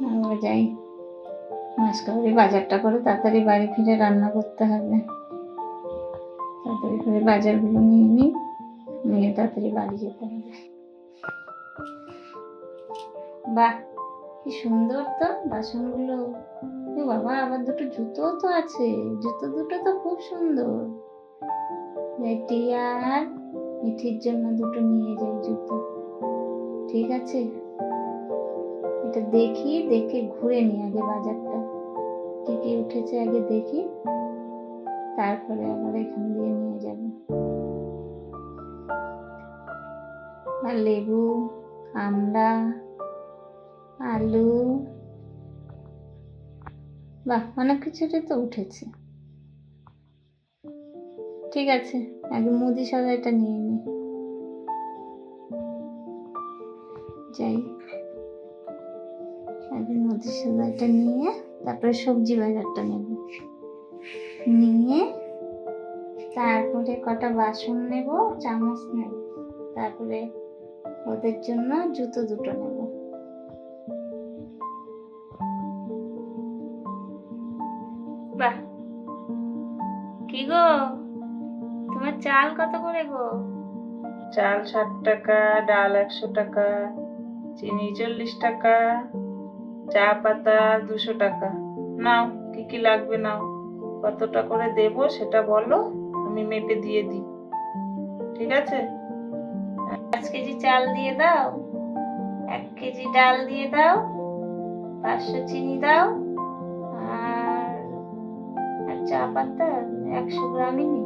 আমরা যাই মাসকাবারি বাজারটা করে তাড়াতাড়ি বাড়ি ফিরে রান্না করতে হবে। তাড়াতাড়ি করে বাজারগুলো নিয়ে তাড়াতাড়ি বাড়ি যেতে হবে। বাহ, কি সুন্দর তো বাসনগুলো। এ বাবা, আবার দুটো জুতো তো আছে। জুতো দুটো তো খুব সুন্দর। টিয়া আর মিঠির জন্য দুটো নিয়ে যাই জুতো। ঠিক আছে, এটা দেখে ঘুরে নি আগে বাজারটা, কি কি উঠেছে আগে দেখি, তারপরে আবার এখান দিয়ে নিয়ে যাবো। আর লেবু, আমড়া, আলু, বাহ, অনেক কিছুটাই তো উঠেছে। ঠিক আছে, আগে মুদি সদাইটা নিয়ে নি। যাই, আগে মুদি সদাইটা নিয়ে তারপরে সবজি বাজারটা নেব। নিয়ে তারপরে কটা বাসন নেব, চামচ নেব, তারপরে ওদের জন্য জুতো দুটো নেব। বাহ, কি গো, তোমার চাল কত করে গো? চাল 60 টাকা, ডাল 100 টাকা, চিনি 40 টাকা, চা পাতা 200 টাকা। নাও, কি কি লাগবে নাও। কতটা করে দেব সেটা বলো, আমি মেপে দিয়ে দিই। ঠিক আছে? 5 কেজি চাল দিয়ে দাও, 1 কেজি ডাল দিয়ে দাও, 500 চিনি দাও, আর চা পাতা 100 গ্রামই নি,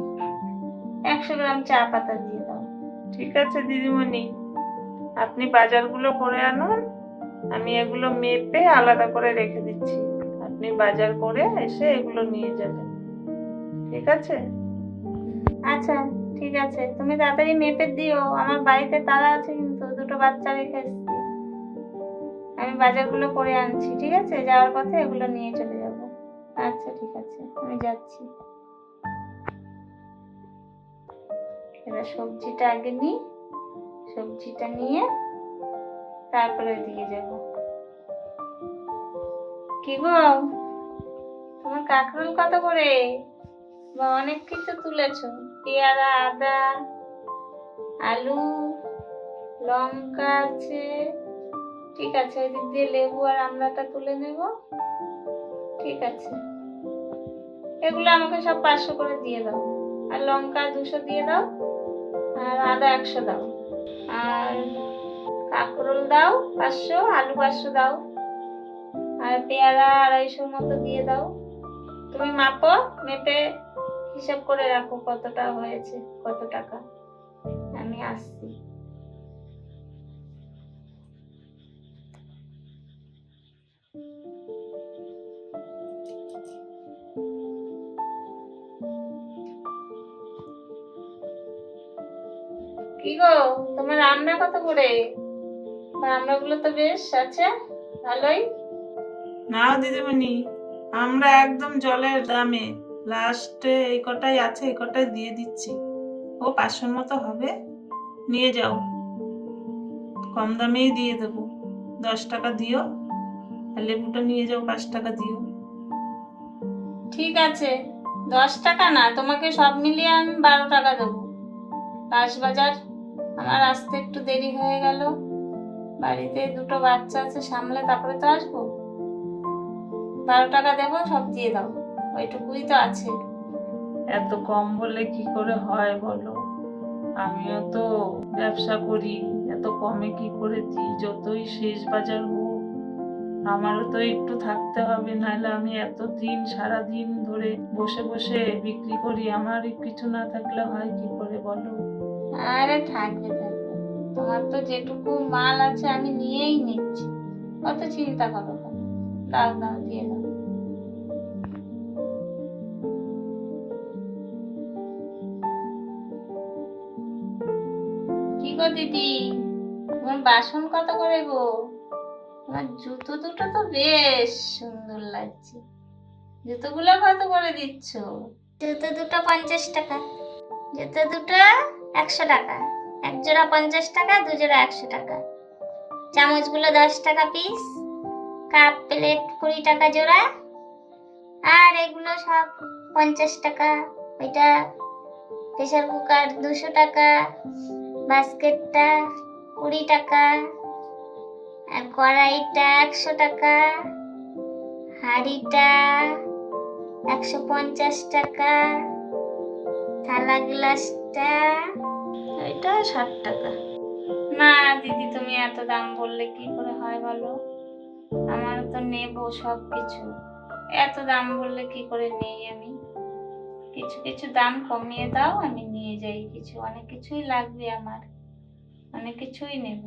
100 গ্রাম চা পাতা দিয়ে দাও। ঠিক আছে দিদিমণি, আপনি বাজারগুলো করে আনুন, আমি এগুলো মেপে আলাদা করে রেখে দিচ্ছি। আপনি বাজার করে এসে এগুলো নিয়ে যাবেন। ঠিক আছে? আচ্ছা, ঠিক আছে, তুমি তাড়াতাড়ি মেপে দিও, আমার বাড়িতে তারা আছে কিন্তু, দুটো বাচ্চা রেখে এসেছি। আমি বাজারগুলো করে আনছি, ঠিক আছে? যাওয়ার পথে এগুলো নিয়ে চলে যাব। আচ্ছা, ঠিক আছে, আমি যাচ্ছি। এবার সবজিটা আগে নিই, সবজিটা নিয়ে তারপরে ওইদিকে যাব। কি গো, তোমার কাঁকরোল কত করে? বা অনেক কিছু তুলেছো, পেয়ারা, আদা, আলু, লঙ্কা আছে। ঠিক আছে, ওই দিক দিয়ে লেবু আর আমড়াটা তুলে নেব। ঠিক আছে, এগুলো আমাকে সব 500 করে দিয়ে দাও, আর লঙ্কা 200 দিয়ে দাও, আর আদা 100 দাও, আর কাঁকরোল দাও 500, আলু 500 দাও, আর পেয়ারা 250 মতো দিয়ে দাও। তুমি মাপো, মেপে হিসাব করে রাখো কতটা হয়েছে, কত টাকা। আমি আসছি। কি গো, তোমার রান্না কত করে? রান্নাগুলো তো বেশ আছে, ভালোই। নাও দিদিমণি, আমরা একদম জলের দামে লাস্টে এই কটাই আছে, এই কটাই দিয়ে দিচ্ছি। ও 500 মতো হবে, নিয়ে যাও। কম দামেই দিয়ে দেবো, 10 টাকা দিও। আর লেবুটা নিয়ে যাও, 5 টাকা দিও। ঠিক আছে, 10 টাকা না, তোমাকে সব মিলিয়ে আমি 12 টাকা দেবো। বাজার আমার আসতে একটু দেরি হয়ে গেল, বাড়িতে দুটো বাচ্চা আছে সামলে, তারপরে তো আসবো। 12 টাকা দেবো, সব দিয়ে দাও, ওইটুকুই তো আছে। এত কম বলে কি করে হয় বলো? আমিও তো ব্যবসা করি, এত কমে কি করে দিই? যতই শেষ বাজার হোক, আমারও তো একটু থাকতে হবে, নাহলে আমি এতদিন সারাদিন ধরে বসে বসে বিক্রি করি, আমার কিছু না থাকলে হয় কি করে বলো? আরে থাকবে, তোমার তো যেটুকু মাল আছে আমি নিয়েই নিচ্ছি, অত চিন্তা করো কেন। দাও দাও, দিয়ে দাও। কি গো দিদি, তোমার বাসন কত করে গো? তোমার জুতো দুটো তো বেশ সুন্দর লাগছে, জুতোগুলো কত করে দিচ্ছ? জুতো দুটো 50 টাকা, জুতো দুটো 100 টাকা, এক জোড়া 50 টাকা, 2 জোড়া 100 টাকা। চামচগুলো 10 টাকা পিস, কাপ প্লেট 20 টাকা জোড়া, আর এগুলো সব 50 টাকা। ওইটা প্রেসার কুকার 200 টাকা, বাস্কেটটা 20 টাকা, আর কড়াইটা 100 টাকা, হাঁড়িটা 150 টাকা, থালা গ্লাসটা এটা 60 টাকা। না দিদি, তুমি এত দাম বললে কি করে হয় বলো? আমার তো নেবো সব কিছু, এত দাম বললে কি করে নেই আমি? কিছু কিছু দাম কমিয়ে দাও, আমি নিয়ে যাই। অনেক কিছুই লাগবে আমার, অনেক কিছুই নেব।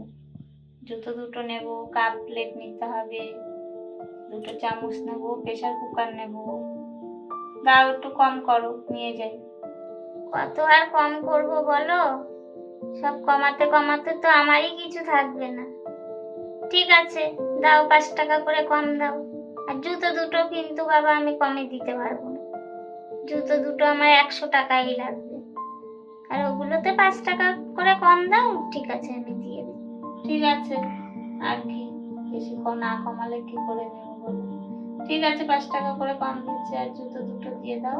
জুতো দুটো নেব, কাপ প্লেট নিতে হবে, 2টো চামচ নেব, প্রেসার কুকার নেব। দাও একটু কম করো, নিয়ে যাই। কত আর কম করবো বলো? সব কমাতে কমাতে তো আমারই কিছু থাকবে না। ঠিক আছে, দাও 5 টাকা করে কম দাও। আর জুতো দুটো কিন্তু বাবা আমি কমে দিতে পারবো না। জুতো দুটো আমার 100 টাকাই লাগবে, আর ওগুলোতে 5 টাকা করে কম দাও। ঠিক আছে, আমি দিয়ে দিই। ঠিক আছে, আর কি বেশি না কমালে কি করে নেবো বলো? ঠিক আছে, 5 টাকা করে কম দিচ্ছি। আর জুতো দুটো দিয়ে দাও,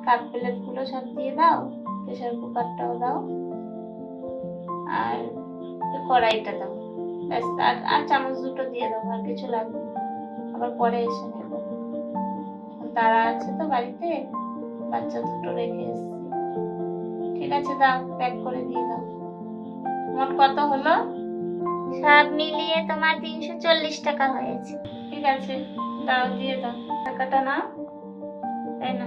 কাপ প্লেট গুলো সব দিয়ে দাও, প্রেসার কুকারটাও দাও, আর কড়াইটা দাও। ব্যাস, আর চামচ দুটো দিয়ে দাও। আর কিছু লাগবে না, আবার পরে এসে নেবো। তারা আছে তো বাড়িতে, বাচ্চা দুটো রেখে এসেছি। ঠিক আছে, দাও, প্যাক করে দিয়ে দাও। মোট কত হলো? সব মিলিয়ে তোমার 340 টাকা হয়েছে। ঠিক আছে, দাও, দিয়ে দাও। টাকাটা নাও, তাই না?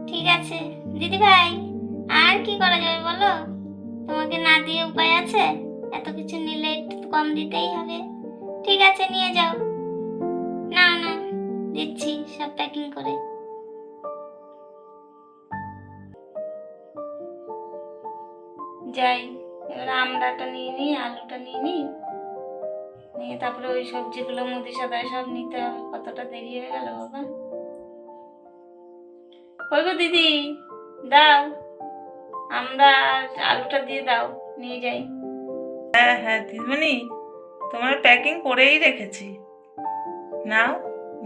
ঠিক আছে দিদি ভাই, আর কি করা যাবে বলো? তোমাকে না দিয়ে উপায় আছে? এত কিছু নিলে একটু কম দিতেই হবে। ঠিক আছে, নিয়ে যাও। না না, দিচ্ছি সব প্যাকিং করে। যাই, এবার আমড়াটা নিয়ে নিই, আলুটা নিয়ে নিই, নিয়ে তারপরে ওই সবজিগুলো মুদি সাদায় সব নিতে হবে। কতটা দেরি হয়ে গেল বাবা। কই গো দিদি, দাও, আমরা আলুটা দিয়ে দাও, নিয়ে যাই। হ্যাঁ হ্যাঁ দিদিমণি, তোমার প্যাকিং করেই রেখেছি, নাও,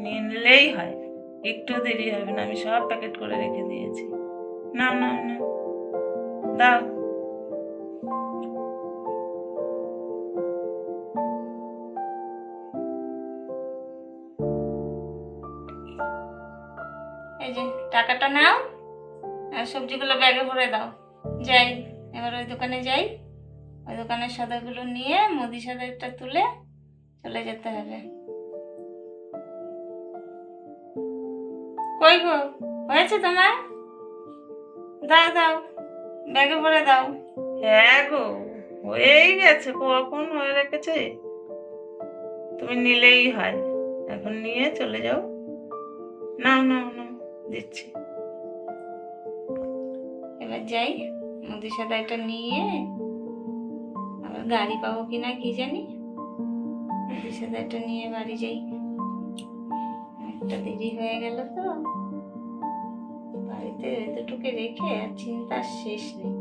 নিয়ে নিলেই হয়। একটু দেরি হবে না, আমি সব প্যাকেট করে রেখে দিয়েছি। নাও নাও নাও, দাও। এই যে টাকাটা নাও, আর সবজিগুলো ব্যাগে ভরে দাও। যাই, এবার ওই দোকানে যাই, ওই দোকানের সদাগুলো নিয়ে মুদি সদাটা তুলে চলে যেতে হবে। কই গো, হয়েছে তোমার? দাও দাও, ব্যাগে ভরে দাও। হ্যাঁ গো, হয়েই গেছে, কখন হয়ে রেখেছে। তুমি নিলেই হয়, এখন নিয়ে চলে যাও। নাও নাও নাও, দিচ্ছি। এবার যাই, মুদি সদাইটা নিয়ে, আবার গাড়ি পাবো কিনা কি জানি। মুদি সদাইটা নিয়ে বাড়ি যাই, একটা দেরি হয়ে গেল তো। বাড়িতে ওই দুটোকে রেখে আর চিন্তার শেষ নেই।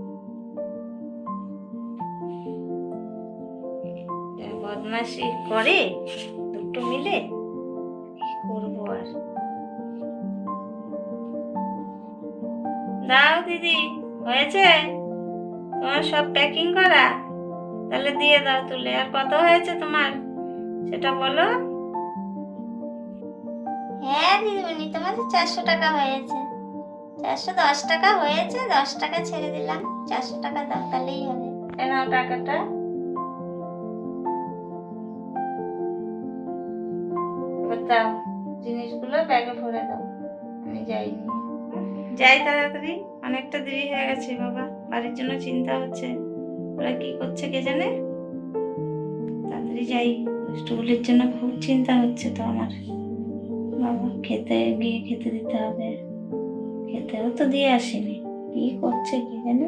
যা বদমাশি করে দুটো মিলে, কি করবো আর। দাও দিদি, হয়েছে তোমার সব প্যাকিং করা? তাহলে দিয়ে দাও তুলে। আর কত হয়েছে তোমার সেটা বলো। হ্যাঁ দিদিমণি, তোমার 400 টাকা হয়েছে। 410 টাকা হয়েছে, 10 টাকা ছেড়ে দিলাম। 400 টাকা দাও, তাহলেই হবে। নাও টাকাটা। এবার দাও, জিনিসগুলো ব্যাগে ভরে দাও, আমি যাই। যাই তাড়াতাড়ি, অনেকটা দেরি হয়ে গেছে বাবা। বাড়ির জন্য চিন্তা হচ্ছে, ওরা কি করছে কে জানে। তাড়াতাড়ি যাই, দুষ্টুগুলির জন্য খুব চিন্তা হচ্ছে তো আমার। বাবা খেতে গিয়ে খেতে দিতে হবে, খেতেও তো দিয়ে আসেনি, কি করছে কি জানে।